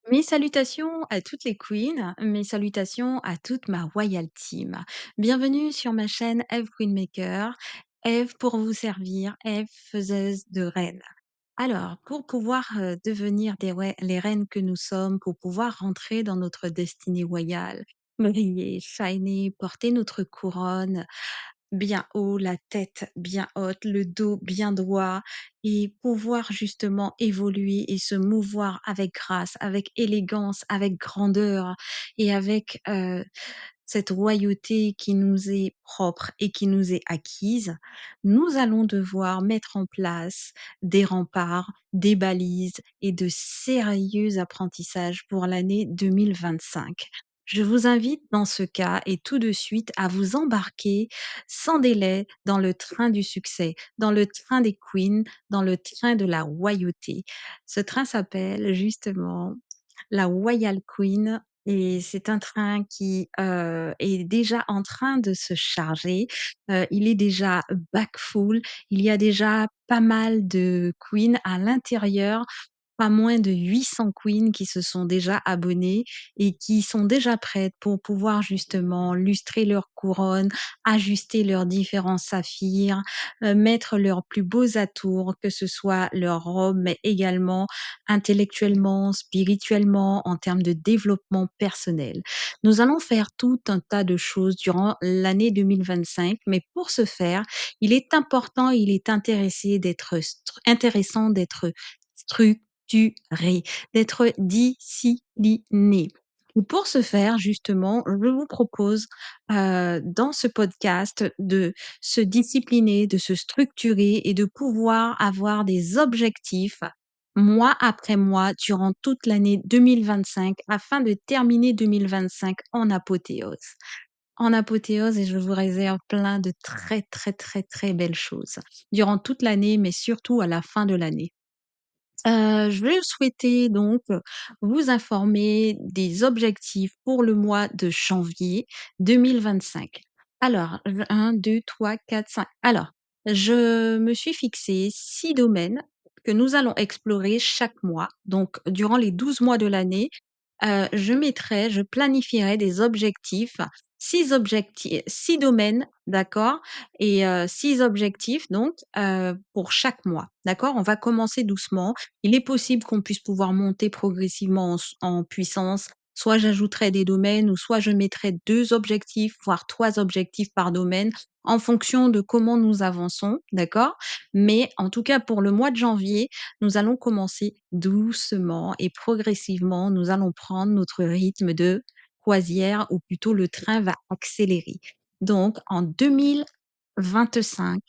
Mes salutations à toutes les queens, mes salutations à toute ma royal team. Bienvenue sur ma chaîne Eve Queenmaker, Eve pour vous servir, Eve faiseuse de reines. Alors, pour pouvoir devenir les reines que nous sommes, pour pouvoir rentrer dans notre destinée royale, briller, shiner, porter notre couronne, bien haut, la tête bien haute, le dos bien droit et pouvoir justement évoluer et se mouvoir avec grâce, avec élégance, avec grandeur et avec cette royauté qui nous est propre et qui nous est acquise, nous allons devoir mettre en place des remparts, des balises et de sérieux apprentissages pour l'année 2025. Je vous invite dans ce cas et tout de suite à vous embarquer sans délai dans le train du succès, dans le train des queens, dans le train de la royauté. Ce train s'appelle justement la Royal Queen et c'est un train qui, est déjà en train de se charger. Il est déjà back full. Il y a déjà pas mal de queens à l'intérieur, pas moins de 800 queens qui se sont déjà abonnées et qui sont déjà prêtes pour pouvoir justement lustrer leur couronne, ajuster leurs différents saphirs, mettre leurs plus beaux atours, que ce soit leur robe, mais également intellectuellement, spirituellement, en termes de développement personnel. Nous allons faire tout un tas de choses durant l'année 2025, mais pour ce faire, il est important, il est intéressant d'être structuré, d'être discipliné. Et pour ce faire, justement, je vous propose dans ce podcast de se discipliner, de se structurer et de pouvoir avoir des objectifs mois après mois durant toute l'année 2025 afin de terminer 2025 en apothéose. En apothéose et je vous réserve plein de très, très, très, très belles choses durant toute l'année, mais surtout à la fin de l'année. Je souhaitais donc vous informer des objectifs pour le mois de janvier 2025. Alors, 1, 2, 3, 4, 5. Alors, je me suis fixé 6 domaines que nous allons explorer chaque mois. Donc, durant les 12 mois de l'année, je planifierai des objectifs, 6 domaines, d'accord? Et 6 objectifs donc, pour chaque mois, d'accord? On va commencer doucement. Il est possible qu'on puisse pouvoir monter progressivement en puissance. Soit j'ajouterai des domaines ou soit je mettrai 2 objectifs, voire 3 objectifs par domaine en fonction de comment nous avançons, d'accord? Mais en tout cas pour le mois de janvier, nous allons commencer doucement et progressivement, nous allons prendre notre rythme de croisière ou plutôt le train va accélérer. Donc en 2025,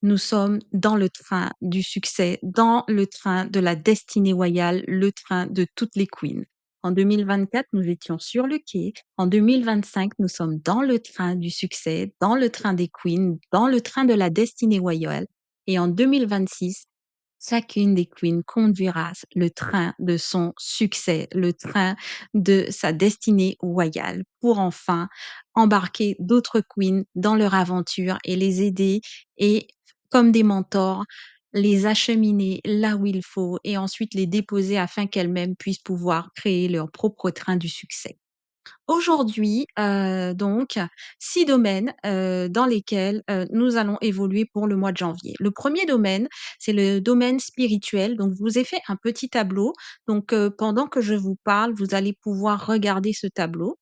nous sommes dans le train du succès, dans le train de la destinée royale, le train de toutes les queens. En 2024, nous étions sur le quai. En 2025, nous sommes dans le train du succès, dans le train des queens, dans le train de la destinée royale. Et en 2026, chacune des queens conduira le train de son succès, le train de sa destinée royale pour enfin embarquer d'autres queens dans leur aventure et les aider et comme des mentors, les acheminer là où il faut et ensuite les déposer afin qu'elles-mêmes puissent pouvoir créer leur propre train du succès. Aujourd'hui, donc 6 domaines, dans lesquels, nous allons évoluer pour le mois de janvier. Le premier domaine, c'est le domaine spirituel. Donc, je vous ai fait un petit tableau. Donc, pendant que je vous parle, vous allez pouvoir regarder ce tableau.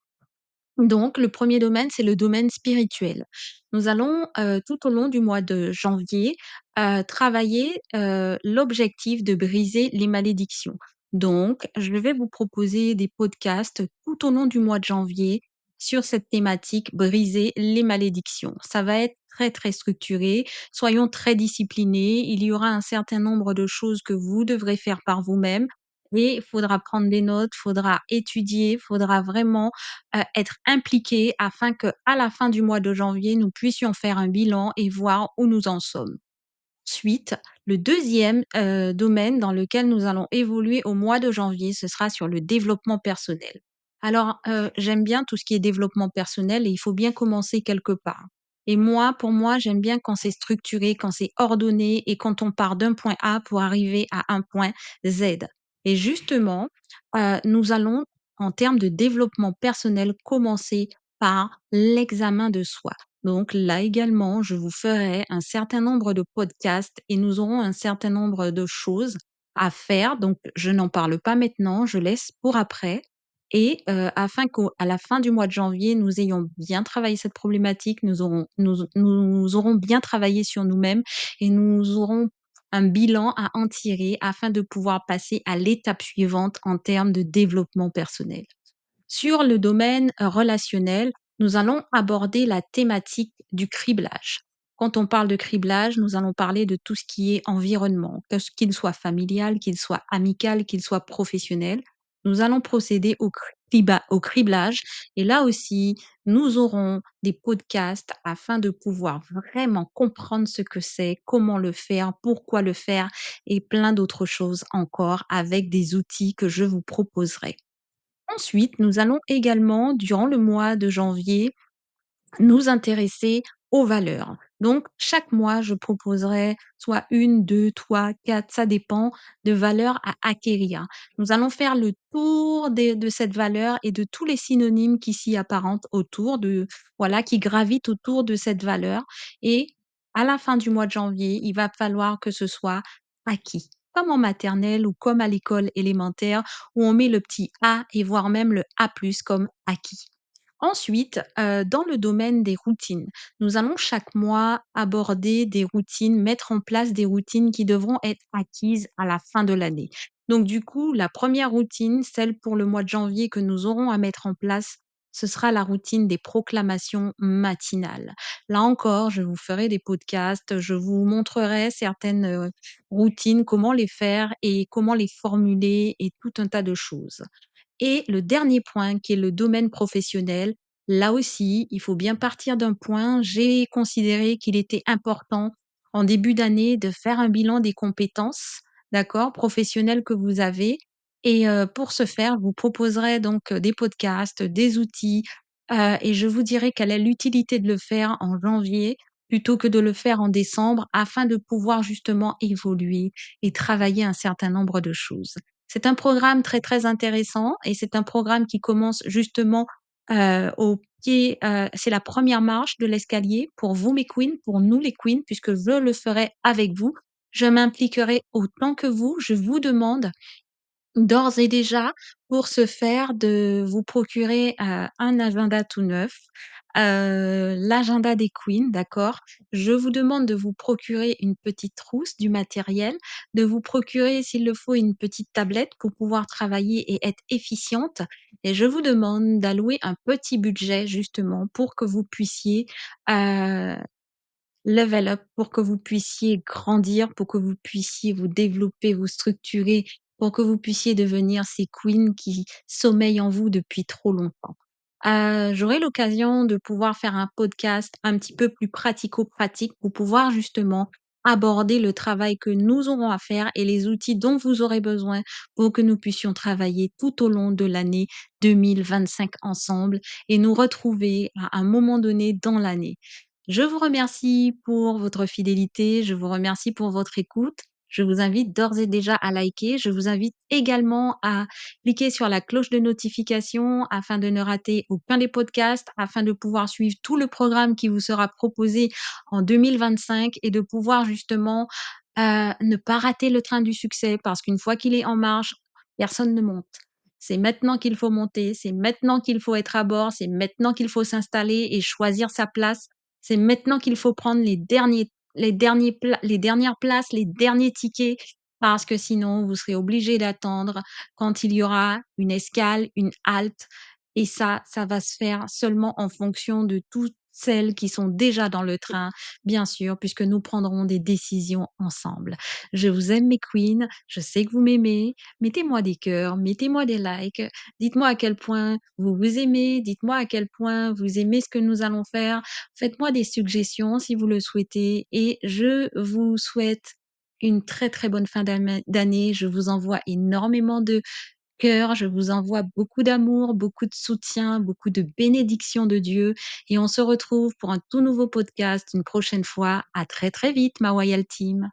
Donc, le premier domaine, c'est le domaine spirituel. Nous allons, tout au long du mois de janvier, travailler, l'objectif de briser les malédictions. Donc, je vais vous proposer des podcasts tout au long du mois de janvier sur cette thématique, briser les malédictions. Ça va être très, très structuré. Soyons très disciplinés. Il y aura un certain nombre de choses que vous devrez faire par vous-même et il faudra prendre des notes, faudra étudier, faudra vraiment être impliqués afin que, à la fin du mois de janvier, nous puissions faire un bilan et voir où nous en sommes. Ensuite, le deuxième domaine dans lequel nous allons évoluer au mois de janvier, ce sera sur le développement personnel. Alors, j'aime bien tout ce qui est développement personnel et il faut bien commencer quelque part. Et moi, pour moi, j'aime bien quand c'est structuré, quand c'est ordonné et quand on part d'un point A pour arriver à un point Z. Et justement, nous allons, en termes de développement personnel, commencer par l'examen de soi. Donc là également, je vous ferai un certain nombre de podcasts et nous aurons un certain nombre de choses à faire. Donc je n'en parle pas maintenant, je laisse pour après et afin qu'à la fin du mois de janvier, nous ayons bien travaillé cette problématique, nous aurons bien travaillé sur nous-mêmes et nous aurons un bilan à en tirer afin de pouvoir passer à l'étape suivante en termes de développement personnel. Sur le domaine relationnel, nous allons aborder la thématique du criblage. Quand on parle de criblage, nous allons parler de tout ce qui est environnement, que ce qu'il soit familial, qu'il soit amical, qu'il soit professionnel. Nous allons procéder au criblage et là aussi, nous aurons des podcasts afin de pouvoir vraiment comprendre ce que c'est, comment le faire, pourquoi le faire et plein d'autres choses encore avec des outils que je vous proposerai. Ensuite, nous allons également, durant le mois de janvier, nous intéresser aux valeurs. Donc, chaque mois, je proposerai soit une, 2, 3, 4, ça dépend, de valeurs à acquérir. Nous allons faire le tour de cette valeur et de tous les synonymes qui s'y apparentent autour de, voilà, qui gravitent autour de cette valeur. Et à la fin du mois de janvier, il va falloir que ce soit acquis, comme en maternelle ou comme à l'école élémentaire, où on met le petit A et voire même le A+, comme acquis. Ensuite, dans le domaine des routines, nous allons chaque mois aborder des routines, mettre en place des routines qui devront être acquises à la fin de l'année. Donc du coup, la première routine, celle pour le mois de janvier que nous aurons à mettre en place, ce sera la routine des proclamations matinales. Là encore, je vous ferai des podcasts, je vous montrerai certaines, routines, comment les faire et comment les formuler et tout un tas de choses. Et le dernier point qui est le domaine professionnel, là aussi, il faut bien partir d'un point. J'ai considéré qu'il était important en début d'année de faire un bilan des compétences, d'accord, professionnelles que vous avez et pour ce faire, je vous proposerai donc, des podcasts, des outils, et je vous dirai quelle est l'utilité de le faire en janvier plutôt que de le faire en décembre afin de pouvoir justement évoluer et travailler un certain nombre de choses. C'est un programme très, très intéressant et c'est un programme qui commence justement, au pied, c'est la première marche de l'escalier pour vous mes queens, pour nous les queens, puisque je le ferai avec vous. Je m'impliquerai autant que vous. Je vous demande d'ores et déjà, pour ce faire, de vous procurer, un agenda tout neuf, l'agenda des queens, d'accord? Je vous demande de vous procurer une petite trousse, du matériel, de vous procurer, s'il le faut, une petite tablette pour pouvoir travailler et être efficiente et je vous demande d'allouer un petit budget justement pour que vous puissiez, heu level up pour que vous puissiez grandir, pour que vous puissiez vous développer, vous structurer, pour que vous puissiez devenir ces queens qui sommeillent en vous depuis trop longtemps. J'aurai l'occasion de pouvoir faire un podcast un petit peu plus pratico-pratique pour pouvoir justement aborder le travail que nous aurons à faire et les outils dont vous aurez besoin pour que nous puissions travailler tout au long de l'année 2025 ensemble et nous retrouver à un moment donné dans l'année. Je vous remercie pour votre fidélité, je vous remercie pour votre écoute. Je vous invite d'ores et déjà à liker. Je vous invite également à cliquer sur la cloche de notification afin de ne rater aucun des podcasts, afin de pouvoir suivre tout le programme qui vous sera proposé en 2025 et de pouvoir justement, ne pas rater le train du succès parce qu'une fois qu'il est en marche, personne ne monte. C'est maintenant qu'il faut monter, c'est maintenant qu'il faut être à bord, c'est maintenant qu'il faut s'installer et choisir sa place. C'est maintenant qu'il faut prendre les dernières places, les derniers tickets, parce que sinon vous serez obligé d'attendre quand il y aura une escale, une halte et ça va se faire seulement en fonction de toutes celles qui sont déjà dans le train, bien sûr, puisque nous prendrons des décisions ensemble. Je vous aime mes queens, je sais que vous m'aimez. Mettez-moi des cœurs, mettez-moi des likes, dites-moi à quel point vous vous aimez, dites-moi à quel point vous aimez ce que nous allons faire. Faites-moi des suggestions si vous le souhaitez et je vous souhaite une très, très bonne fin d'année. Je vous envoie énormément de cœur, je vous envoie beaucoup d'amour, beaucoup de soutien, beaucoup de bénédictions de Dieu et on se retrouve pour un tout nouveau podcast une prochaine fois. À très, très vite, ma Royal Team.